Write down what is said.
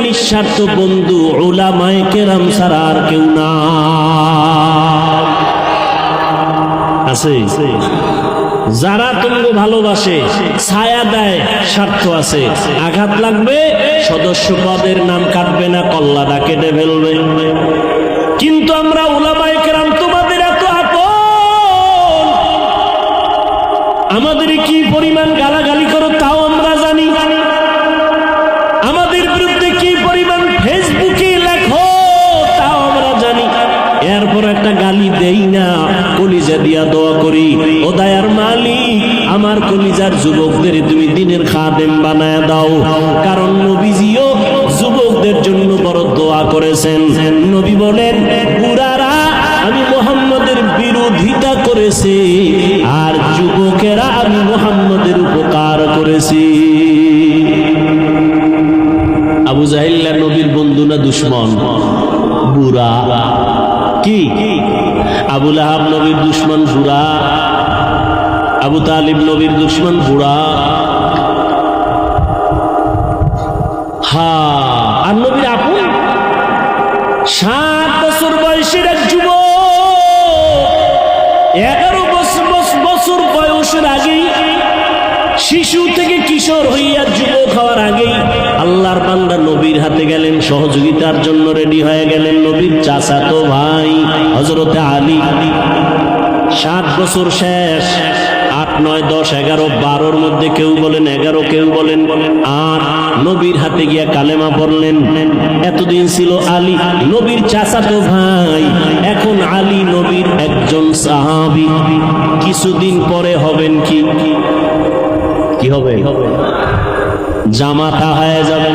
নিঃস্বার্থ বন্ধু উলামায়ে কেরাম ছাড়া আর কেউ না আছে। যারা তোমাকে ভালোবাসে, ছায়া দেয়, স্বার্থ আছে, আঘাত লাগবে সদস্য পদের নাম কাটবে না, কল্লাটা কেটে ফেলবে। কিন্তু আমরা উলামায়ে কেরাম তোমাদের এত আপন, আমাদের কি পরিমাণ গালাগালি করো তাও আমরা জানি, আমাদের বিরুদ্ধে কি পরিমাণ ফেসবুকে লেখো তাও আমরা জানি, এরপর একটা গালি দেই না, কলিজা দিয়া দোয়া করি, ও দয়ার মালিক আমার কলিজার যুবকদের তুমি দিনের খাদেম বানায় দাও। কারণ নবীজিও যুবকদের জন্য বড় দোয়া করেছেন। নবী বলেন, বুড়ারা আমি মুহাম্মদের বিরোধিতা করেছি, আর যুবকেরা আমি মুহাম্মদের উপকার করেছি। আবু জাহিল নবীর বন্ধু না দুশমন? বুড়া। কি আবু লাহাব নবীর দুশমন বুড়া, আবু তালিব নবীর দুশমন বুড়া। আর নবীর আপন 7 বছর বয়সের এক যুবক, 11 বছর বয়সের আগেই, শিশু থেকে কিশোর হইয়া যুবক হওয়ার আগেই আল্লাহর বান্দা নবীর হাতে গেলেন, সহযোগিতার জন্য রেডি হয়ে গেলেন। নবীর চাচাতো ভাই হযরতে আলী, 7 বছর শেষ, 8, 9, 10, 11, 12-র মধ্যে কেউ বলেন 11, কেউ বলেন 8, নবীর হাতে গিয়া কালেমা পড়লেন। এতদিন ছিল আলী নবীর চাচাতো ভাই, এখন আলী নবীর একজন সাহাবী। কিছুদিন পরে হবেন কি হবে? জামাতা হয়ে যাবে।